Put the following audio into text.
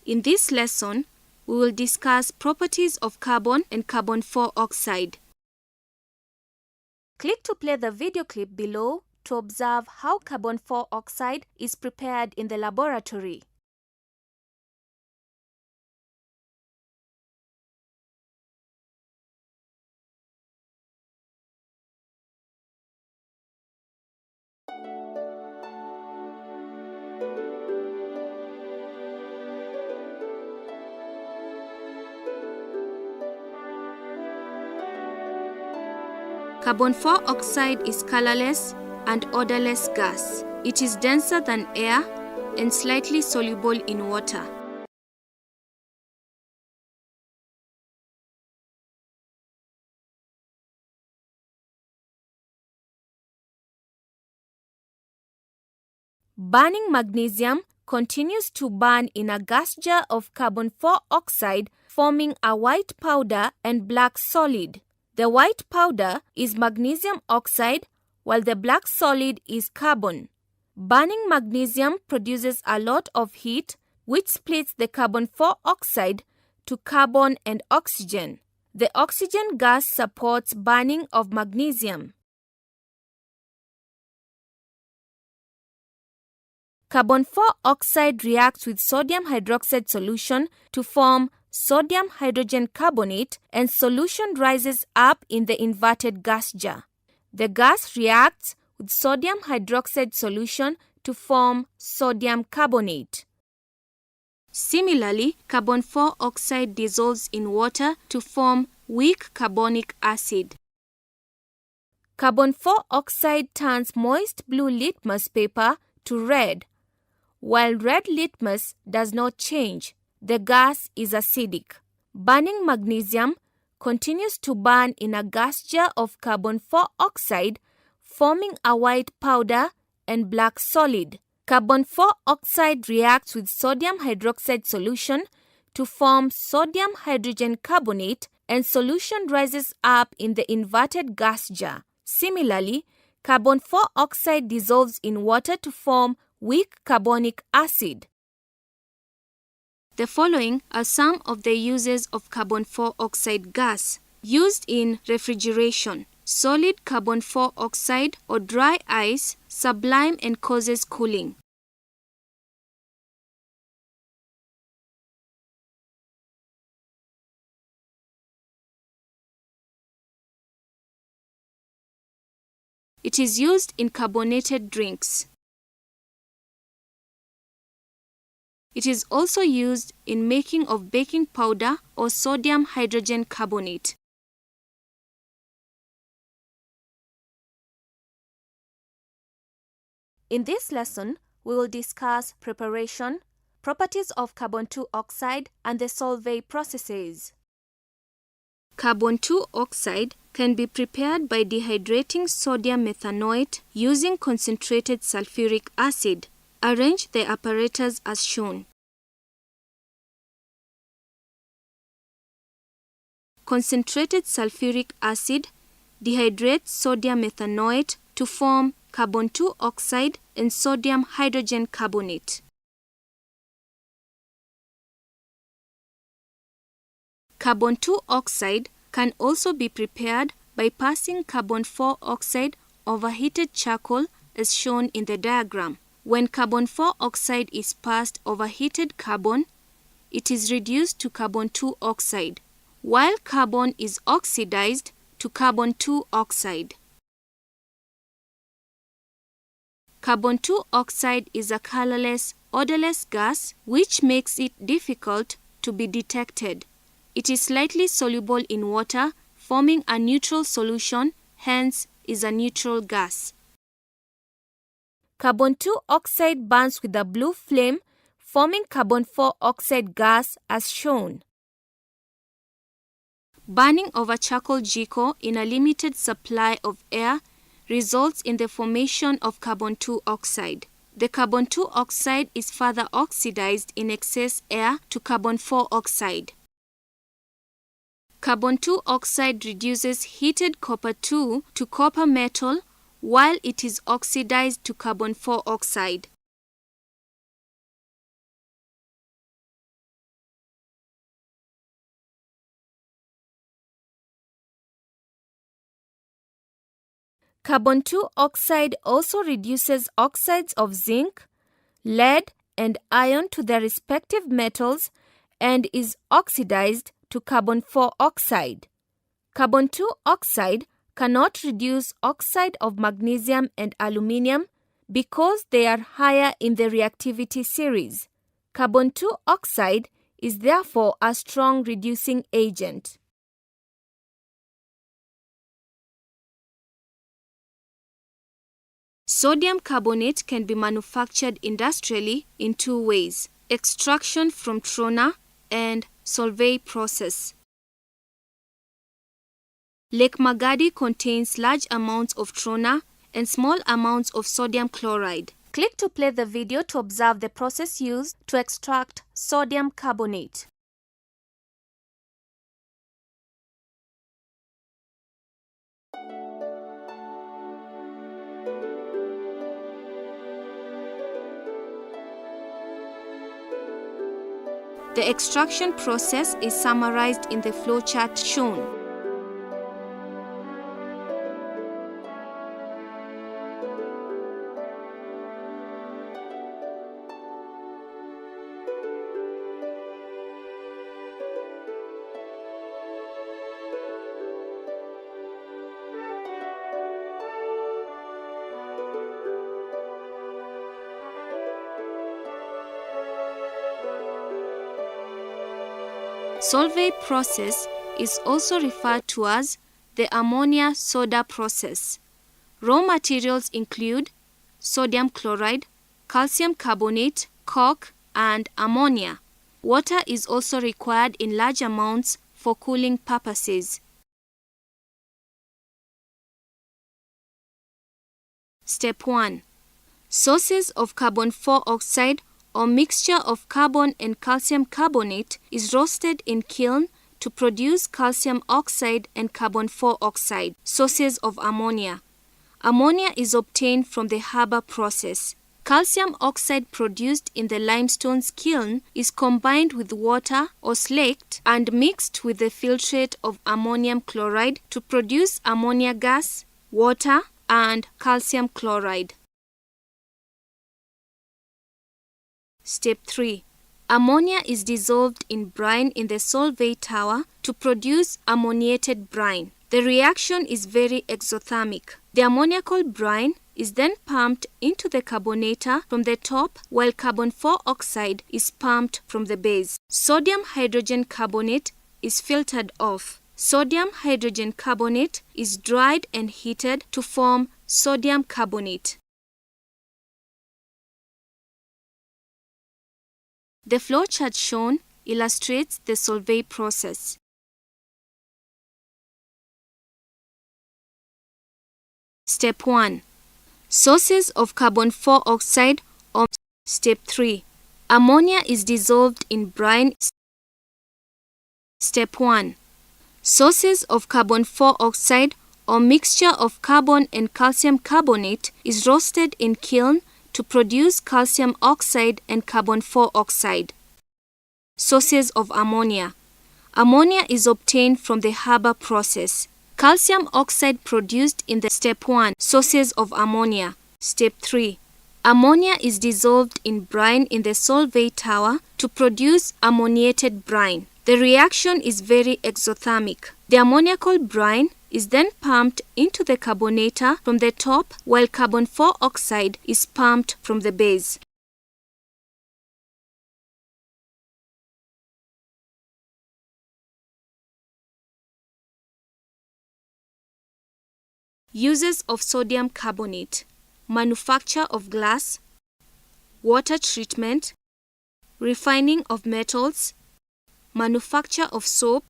In this lesson, we will discuss properties of carbon and carbon 4 oxide. Click to play the video clip below to observe how carbon 4 oxide is prepared in the laboratory. Carbon 4 oxide is colorless and odorless gas. It is denser than air and slightly soluble in water. Burning magnesium continues to burn in a gas jar of carbon 4 oxide, forming a white powder and black solid. The white powder is magnesium oxide, while the black solid is carbon. Burning magnesium produces a lot of heat, which splits the carbon 4 oxide to carbon and oxygen. The oxygen gas supports burning of magnesium. Carbon 4 oxide reacts with sodium hydroxide solution to form sodium hydrogen carbonate, and solution rises up in the inverted gas jar. The gas reacts with sodium hydroxide solution to form sodium carbonate. Similarly, carbon 4 oxide dissolves in water to form weak carbonic acid. Carbon 4 oxide turns moist blue litmus paper to red, while red litmus does not change. The gas is acidic. Burning magnesium continues to burn in a gas jar of carbon 4 oxide, forming a white powder and black solid. Carbon 4 oxide reacts with sodium hydroxide solution to form sodium hydrogen carbonate, and solution rises up in the inverted gas jar. Similarly, carbon 4 oxide dissolves in water to form weak carbonic acid. The following are some of the uses of carbon 4 oxide gas. Used in refrigeration, solid carbon 4 oxide or dry ice sublime and causes cooling. It is used in carbonated drinks. It is also used in making of baking powder or sodium hydrogen carbonate. In this lesson, we will discuss preparation, properties of carbon 2 oxide, and the Solvay processes. Carbon 2 oxide can be prepared by dehydrating sodium methanoate using concentrated sulfuric acid. Arrange the apparatus as shown. Concentrated sulfuric acid dehydrates sodium methanoate to form carbon 2 oxide and sodium hydrogen carbonate. Carbon 2 oxide can also be prepared by passing carbon 4 oxide over heated charcoal as shown in the diagram. When carbon 4 oxide is passed over heated carbon, it is reduced to carbon 2 oxide, while carbon is oxidized to carbon 2 oxide. Carbon 2 oxide is a colorless, odorless gas which makes it difficult to be detected. It is slightly soluble in water, forming a neutral solution, hence is a neutral gas. Carbon 2 oxide burns with a blue flame, forming carbon 4 oxide gas as shown. Burning of a charcoal jiko in a limited supply of air results in the formation of carbon 2 oxide. The carbon 2 oxide is further oxidized in excess air to carbon 4 oxide. Carbon 2 oxide reduces heated copper 2 to copper metal while it is oxidized to carbon 4 oxide. Carbon 2 oxide also reduces oxides of zinc, lead, and iron to their respective metals and is oxidized to carbon 4 oxide. Carbon 2 oxide cannot reduce oxide of magnesium and aluminium because they are higher in the reactivity series. Carbon 2 oxide is therefore a strong reducing agent. Sodium carbonate can be manufactured industrially in two ways: extraction from trona and solvay process. Lake Magadi contains large amounts of trona and small amounts of sodium chloride. Click to play the video to observe the process used to extract sodium carbonate. The extraction process is summarized in the flowchart shown. Solvay process is also referred to as the ammonia soda process. Raw materials include sodium chloride, calcium carbonate, coke, and ammonia. Water is also required in large amounts for cooling purposes. Step 1. Sources of carbon 4 oxide or mixture of carbon and calcium carbonate is roasted in kiln to produce calcium oxide and carbon 4 oxide. Sources of ammonia. Ammonia is obtained from the Haber process. Calcium oxide produced in the limestone's kiln is combined with water or slaked and mixed with the filtrate of ammonium chloride to produce ammonia gas, water, and calcium chloride. Step 3. Ammonia is dissolved in brine in the Solvay tower to produce ammoniated brine. The reaction is very exothermic. The ammoniacal brine is then pumped into the carbonator from the top while carbon 4 oxide is pumped from the base. Sodium hydrogen carbonate is filtered off. Sodium hydrogen carbonate is dried and heated to form sodium carbonate. The flowchart shown illustrates the Solvay process. Step 1. Sources of carbon 4 oxide or Step 3. Ammonia is dissolved in brine. Step 1. Sources of carbon 4 oxide or mixture of carbon and calcium carbonate is roasted in kiln to produce calcium oxide and carbon 4 oxide. Sources of ammonia. Ammonia is obtained from the Haber process. Calcium oxide produced in the Step 1. Sources of ammonia. Step 3. Ammonia is dissolved in brine in the Solvay tower to produce ammoniated brine. The reaction is very exothermic. The ammoniacal brine is then pumped into the carbonator from the top while carbon 4 oxide is pumped from the base. Uses of sodium carbonate: manufacture of glass, water treatment, refining of metals, manufacture of soap,